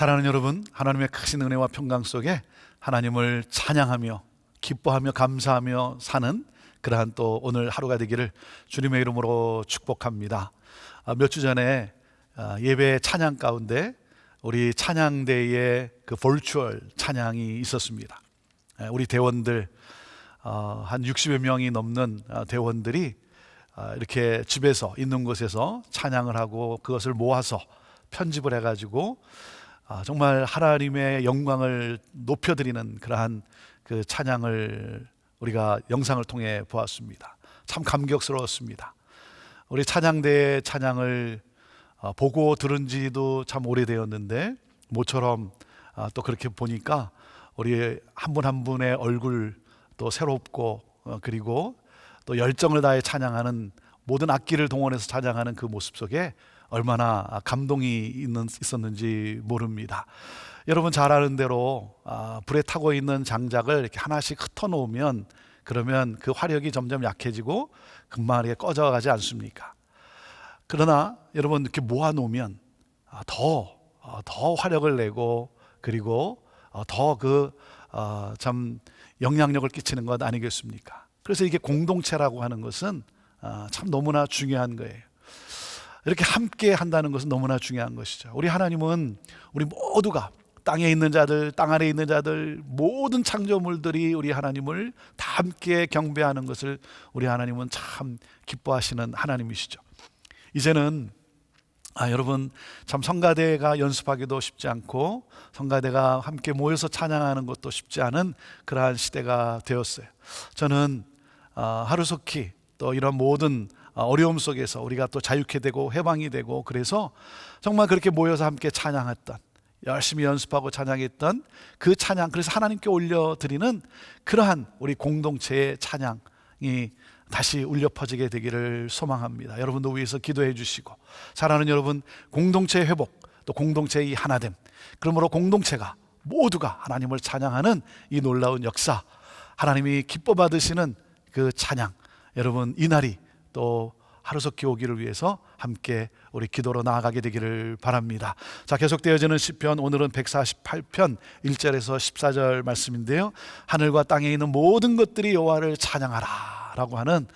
사랑하는 여러분, 하나님의 크신 은혜와 평강 속에 하나님을 찬양하며 기뻐하며 감사하며 사는 그러한 또 오늘 하루가 되기를 주님의 이름으로 축복합니다. 몇 주 전에 예배 찬양 가운데 우리 찬양대의 그 볼추얼 찬양이 있었습니다. 우리 대원들 한 60여 명이 넘는 대원들이 이렇게 집에서 있는 곳에서 찬양을 하고 그것을 모아서 편집을 해가지고 정말 하나님의 영광을 높여드리는 그러한 그 찬양을 우리가 영상을 통해 보았습니다. 참 감격스러웠습니다. 우리 찬양대의 찬양을 보고 들은 지도 참 오래되었는데 모처럼 또 그렇게 보니까 우리 한 분 한 분의 얼굴 또 새롭고 그리고 또 열정을 다해 찬양하는 모든 악기를 동원해서 찬양하는 그 모습 속에 얼마나 감동이 있었는지 모릅니다. 여러분 잘 아는 대로 불에 타고 있는 장작을 이렇게 하나씩 흩어놓으면 그러면 그 화력이 점점 약해지고 금방 이렇게 꺼져가지 않습니까? 그러나 여러분 이렇게 모아놓으면 더 화력을 내고 그리고 더 참 영향력을 끼치는 것 아니겠습니까? 그래서 이게 공동체라고 하는 것은 참 너무나 중요한 거예요. 이렇게 함께 한다는 것은 너무나 중요한 것이죠. 우리 하나님은 우리 모두가 땅에 있는 자들, 땅 아래 있는 자들, 모든 창조물들이 우리 하나님을 다 함께 경배하는 것을 우리 하나님은 참 기뻐하시는 하나님이시죠. 이제는 여러분 참 성가대가 연습하기도 쉽지 않고 성가대가 함께 모여서 찬양하는 것도 쉽지 않은 그러한 시대가 되었어요. 저는 하루속히 또 이런 모든 어려움 속에서 우리가 또 자유케 되고 해방이 되고 그래서 정말 그렇게 모여서 함께 찬양했던 열심히 연습하고 찬양했던 그 찬양, 그래서 하나님께 올려드리는 그러한 우리 공동체의 찬양이 다시 울려 퍼지게 되기를 소망합니다. 여러분도 위해서 기도해 주시고, 사랑하는 여러분, 공동체의 회복 또 공동체의 이 하나됨, 그러므로 공동체가 모두가 하나님을 찬양하는 이 놀라운 역사, 하나님이 기뻐 받으시는 그 찬양, 여러분 이 날이 또 하루속히 오기를 위해서 함께 우리 기도로 나아가게 되기를 바랍니다. 자, 계속되어지는 시편, 오늘은 148편 1절에서 14절 말씀인데요, 하늘과 땅에 있는 모든 것들이 여호와를 찬양하라 라고 하는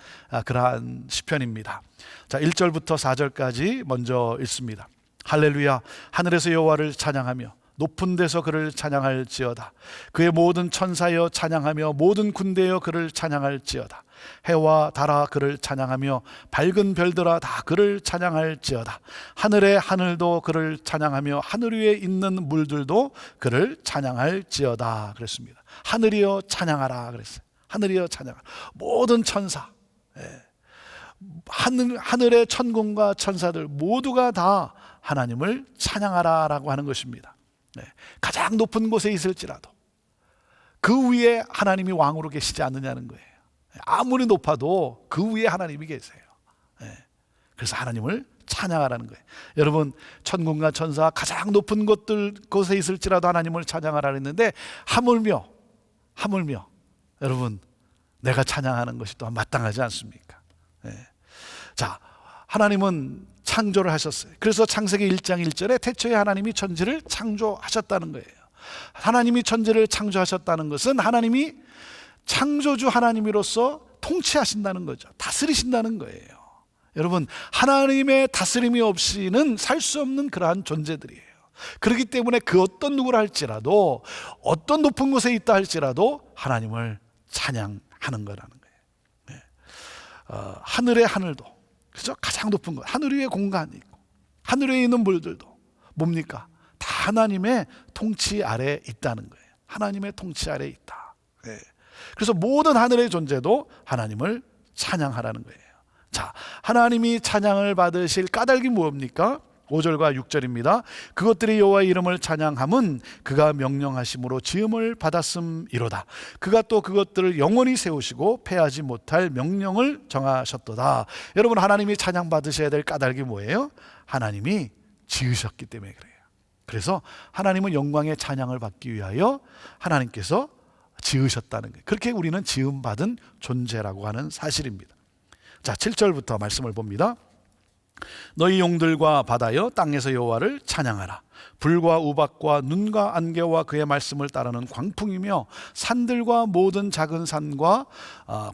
그러한 시편입니다. 자, 1절부터 4절까지 먼저 읽습니다. 할렐루야, 하늘에서 여호와를 찬양하며 높은 데서 그를 찬양할지어다. 그의 모든 천사여 찬양하며 모든 군대여 그를 찬양할지어다. 해와 달아 그를 찬양하며 밝은 별들아 다 그를 찬양할지어다. 하늘의 하늘도 그를 찬양하며 하늘 위에 있는 물들도 그를 찬양할지어다 그랬습니다. 하늘이여 찬양하라 그랬어요. 하늘이여 찬양하라. 모든 천사, 하늘의 천군과 천사들 모두가 다 하나님을 찬양하라 라고 하는 것입니다. 가장 높은 곳에 있을지라도 그 위에 하나님이 왕으로 계시지 않느냐는 거예요. 아무리 높아도 그 위에 하나님이 계세요. 그래서 하나님을 찬양하라는 거예요. 여러분, 천군과 천사 가장 높은 곳에 있을지라도 하나님을 찬양하라 했는데 하물며 여러분, 내가 찬양하는 것이 또한 마땅하지 않습니까? 자, 하나님은 창조를 하셨어요. 그래서 창세기 1장 1절에 태초에 하나님이 천지를 창조하셨다는 거예요. 하나님이 천지를 창조하셨다는 것은 하나님이 창조주 하나님으로서 통치하신다는 거죠. 다스리신다는 거예요. 여러분, 하나님의 다스림이 없이는 살 수 없는 그러한 존재들이에요. 그렇기 때문에 그 어떤 누구라 할지라도, 어떤 높은 곳에 있다 할지라도 하나님을 찬양하는 거라는 거예요. 하늘의 하늘도, 그죠? 가장 높은 것, 하늘 위에 공간이 있고 하늘 위에 있는 물들도 뭡니까? 다 하나님의 통치 아래에 있다는 거예요. 하나님의 통치 아래에 있다. 그래서 모든 하늘의 존재도 하나님을 찬양하라는 거예요. 자, 하나님이 찬양을 받으실 까닭이 무엇입니까? 5절과 6절입니다. 그것들이 여호와의 이름을 찬양함은 그가 명령하심으로 지음을 받았음이로다. 그가 또 그것들을 영원히 세우시고 패하지 못할 명령을 정하셨도다. 여러분, 하나님이 찬양 받으셔야 될 까닭이 뭐예요? 하나님이 지으셨기 때문에 그래요. 그래서 하나님은 영광의 찬양을 받기 위하여 하나님께서 지으셨다는 거예요. 그렇게 우리는 지음받은 존재라고 하는 사실입니다. 자, 7절부터 말씀을 봅니다. 너희 용들과 바다여 땅에서 여호와를 찬양하라. 불과 우박과 눈과 안개와 그의 말씀을 따르는 광풍이며 산들과 모든 작은 산과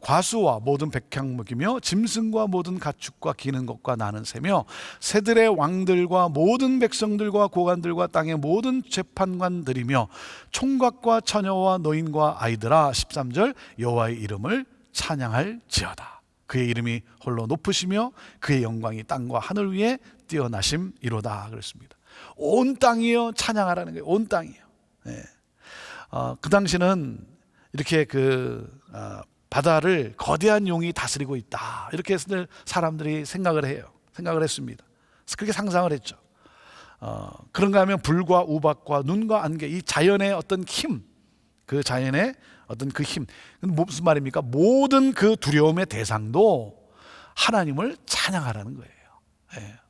과수와 모든 백향목이며 짐승과 모든 가축과 기는 것과 나는 새며 새들의 왕들과 모든 백성들과 고관들과 땅의 모든 재판관들이며 총각과 처녀와 노인과 아이들아. 13절 여호와의 이름을 찬양할지어다. 그의 이름이 홀로 높으시며 그의 영광이 땅과 하늘 위에 뛰어나심이로다 그랬습니다. 온 땅이요 찬양하라는 거예요. 온 땅이요. 네. 그 당시는 이렇게 바다를 거대한 용이 다스리고 있다 이렇게 사람들이 생각을 했습니다. 그렇게 상상을 했죠. 그런가 하면 불과 우박과 눈과 안개, 이 자연의 어떤 힘, 그 자연의 어떤 그 힘, 무슨 말입니까? 모든 그 두려움의 대상도 하나님을 찬양하라는 거예요.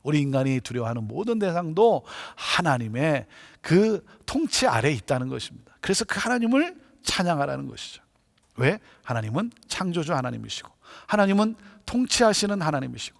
우리 인간이 두려워하는 모든 대상도 하나님의 그 통치 아래에 있다는 것입니다. 그래서 그 하나님을 찬양하라는 것이죠. 왜? 하나님은 창조주 하나님이시고 하나님은 통치하시는 하나님이시고,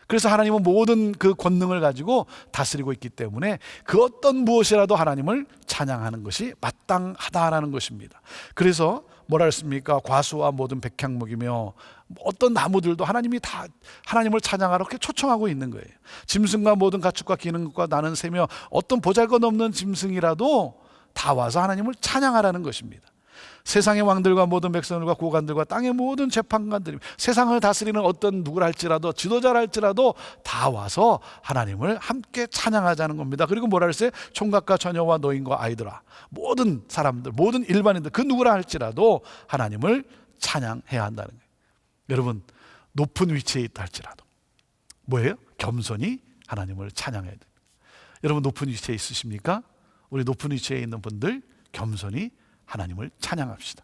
그래서 하나님은 모든 그 권능을 가지고 다스리고 있기 때문에 그 어떤 무엇이라도 하나님을 찬양하는 것이 마땅하다라는 것입니다. 그래서 뭐라 했습니까? 과수와 모든 백향목이며 어떤 나무들도 하나님이 다 하나님을 찬양하러 그렇게 초청하고 있는 거예요. 짐승과 모든 가축과 기는 것과 나는 새며 어떤 보잘것없는 짐승이라도 다 와서 하나님을 찬양하라는 것입니다. 세상의 왕들과 모든 백성들과 고관들과 땅의 모든 재판관들이, 세상을 다스리는 어떤 누구라 할지라도, 지도자라 할지라도 다 와서 하나님을 함께 찬양하자는 겁니다. 그리고 뭐라 했어요? 총각과 처녀와 노인과 아이들아, 모든 사람들, 모든 일반인들, 그 누구라 할지라도 하나님을 찬양해야 한다는 거예요. 여러분, 높은 위치에 있다 할지라도 뭐예요? 겸손히 하나님을 찬양해야 됩니다. 여러분, 높은 위치에 있으십니까? 우리 높은 위치에 있는 분들 겸손히 하나님을 찬양합시다.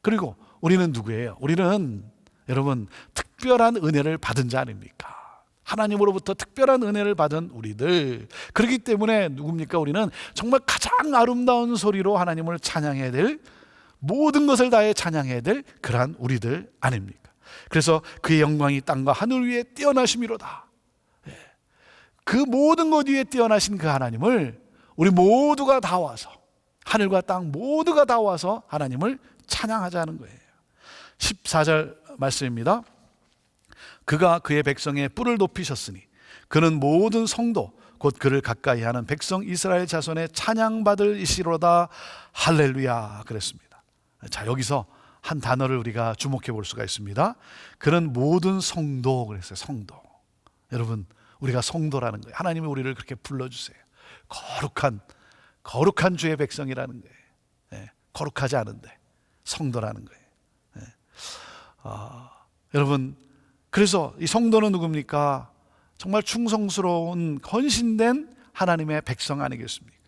그리고 우리는 누구예요? 우리는 여러분 특별한 은혜를 받은 자 아닙니까? 하나님으로부터 특별한 은혜를 받은 우리들. 그렇기 때문에 누굽니까? 우리는 정말 가장 아름다운 소리로 하나님을 찬양해야 될, 모든 것을 다해 찬양해야 될 그러한 우리들 아닙니까? 그래서 그의 영광이 땅과 하늘 위에 뛰어나심이로다. 그 모든 것 위에 뛰어나신 그 하나님을 우리 모두가 다 와서, 하늘과 땅 모두가 다 와서 하나님을 찬양하자는 거예요. 14절 말씀입니다. 그가 그의 백성의 뿔을 높이셨으니 그는 모든 성도 곧 그를 가까이 하는 백성 이스라엘 자손의 찬양받을 이시로다. 할렐루야 그랬습니다. 자, 여기서 한 단어를 우리가 주목해 볼 수가 있습니다. 그는 모든 성도 그랬어요. 성도. 여러분, 우리가 성도라는 거예요. 하나님이 우리를 그렇게 불러주세요. 거룩한 주의 백성이라는 거예요. 거룩하지 않은데 성도라는 거예요. 여러분, 그래서 이 성도는 누굽니까? 정말 충성스러운 헌신된 하나님의 백성 아니겠습니까?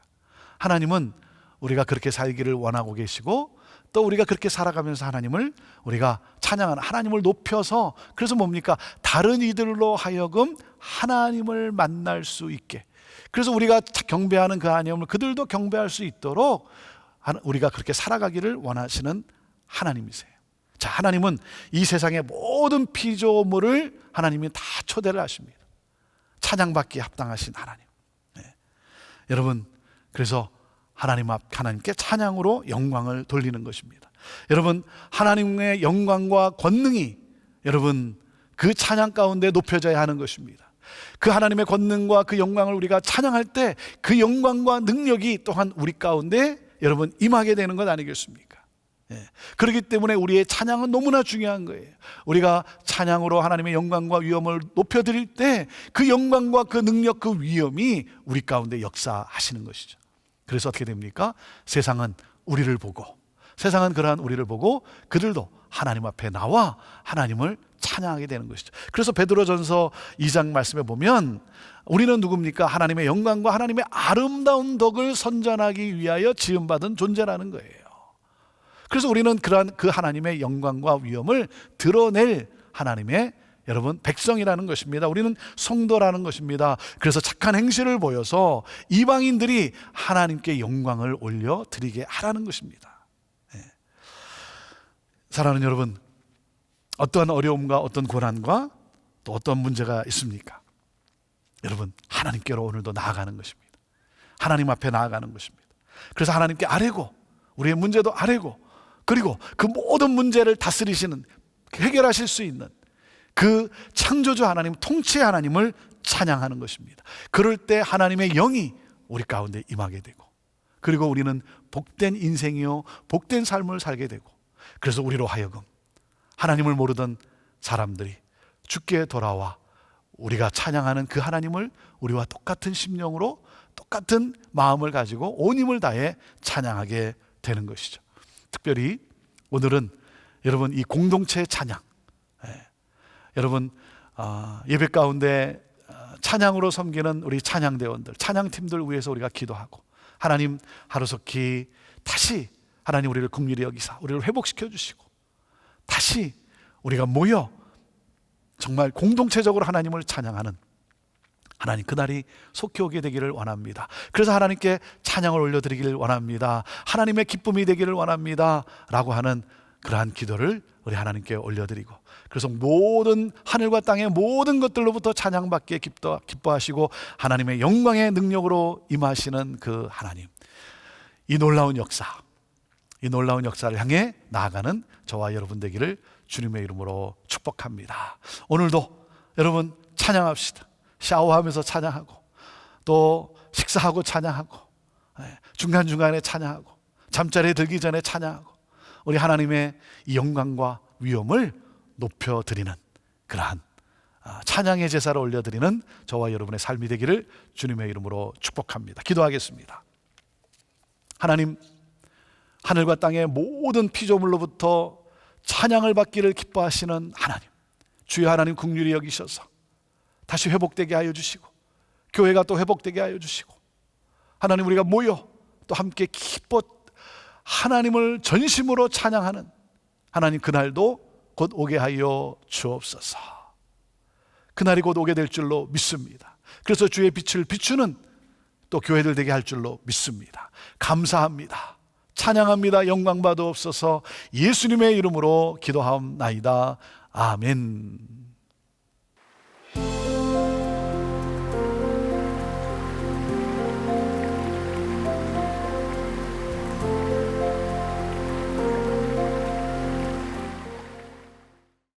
하나님은 우리가 그렇게 살기를 원하고 계시고, 또 우리가 그렇게 살아가면서 하나님을 우리가 찬양하는, 하나님을 높여서, 그래서 뭡니까? 다른 이들로 하여금 하나님을 만날 수 있게, 그래서 우리가 경배하는 그 하나님을 그들도 경배할 수 있도록 우리가 그렇게 살아가기를 원하시는 하나님이세요. 자, 하나님은 이 세상의 모든 피조물을 하나님이 다 초대를 하십니다. 찬양받기에 합당하신 하나님. 여러분, 그래서 하나님께 찬양으로 영광을 돌리는 것입니다. 여러분, 하나님의 영광과 권능이 여러분 그 찬양 가운데 높여져야 하는 것입니다. 그 하나님의 권능과 그 영광을 우리가 찬양할 때 그 영광과 능력이 또한 우리 가운데 여러분 임하게 되는 것 아니겠습니까? 그렇기 때문에 우리의 찬양은 너무나 중요한 거예요. 우리가 찬양으로 하나님의 영광과 위엄을 높여드릴 때 그 영광과 그 능력, 그 위엄이 우리 가운데 역사하시는 것이죠. 그래서 어떻게 됩니까? 세상은 그러한 우리를 보고 그들도 하나님 앞에 나와 하나님을 찬양하게 되는 것이죠. 그래서 베드로전서 2장 말씀에 보면 우리는 누굽니까? 하나님의 영광과 하나님의 아름다운 덕을 선전하기 위하여 지음받은 존재라는 거예요. 그래서 우리는 그러한 그 하나님의 영광과 위엄을 드러낼 하나님의 여러분 백성이라는 것입니다. 우리는 성도라는 것입니다. 그래서 착한 행실을 보여서 이방인들이 하나님께 영광을 올려드리게 하라는 것입니다. 사랑하는 여러분, 어떠한 어려움과 어떤 고난과 또 어떤 문제가 있습니까? 여러분, 하나님께로 오늘도 나아가는 것입니다. 하나님 앞에 나아가는 것입니다. 그래서 하나님께 아뢰고, 우리의 문제도 아뢰고, 그리고 그 모든 문제를 다스리시는, 해결하실 수 있는 그 창조주 하나님, 통치의 하나님을 찬양하는 것입니다. 그럴 때 하나님의 영이 우리 가운데 임하게 되고, 그리고 우리는 복된 인생이요 복된 삶을 살게 되고, 그래서 우리로 하여금 하나님을 모르던 사람들이 주께 돌아와 우리가 찬양하는 그 하나님을 우리와 똑같은 심령으로, 똑같은 마음을 가지고 온 힘을 다해 찬양하게 되는 것이죠. 특별히 오늘은 여러분, 이 공동체 찬양, 여러분, 예배 가운데 찬양으로 섬기는 우리 찬양대원들, 찬양팀들 위해서 우리가 기도하고, 하나님 하루속히 다시 하나님 우리를 긍휼히 여기사 우리를 회복시켜 주시고, 다시 우리가 모여 정말 공동체적으로 하나님을 찬양하는 하나님 그날이 속히 오게 되기를 원합니다. 그래서 하나님께 찬양을 올려드리기를 원합니다. 하나님의 기쁨이 되기를 원합니다 라고 하는 그러한 기도를 우리 하나님께 올려드리고, 그래서 모든 하늘과 땅의 모든 것들로부터 찬양받기에 기뻐하시고 하나님의 영광의 능력으로 임하시는 그 하나님, 이 놀라운 역사, 이 놀라운 역사를 향해 나아가는 저와 여러분 되기를 주님의 이름으로 축복합니다. 오늘도 여러분 찬양합시다. 샤워하면서 찬양하고, 또 식사하고 찬양하고, 중간중간에 찬양하고, 잠자리에 들기 전에 찬양하고, 우리 하나님의 이 영광과 위엄을 높여드리는 그러한 찬양의 제사를 올려드리는 저와 여러분의 삶이 되기를 주님의 이름으로 축복합니다. 기도하겠습니다. 하나님, 하늘과 땅의 모든 피조물로부터 찬양을 받기를 기뻐하시는 하나님, 주여 하나님 긍휼히 여기셔서 다시 회복되게 하여 주시고, 교회가 또 회복되게 하여 주시고, 하나님 우리가 모여 또 함께 기뻐 하나님을 전심으로 찬양하는 하나님 그날도 곧 오게 하여 주옵소서. 그날이 곧 오게 될 줄로 믿습니다. 그래서 주의 빛을 비추는 또 교회들 되게 할 줄로 믿습니다. 감사합니다. 찬양합니다. 영광 받으옵소서. 예수님의 이름으로 기도하옵나이다. 아멘.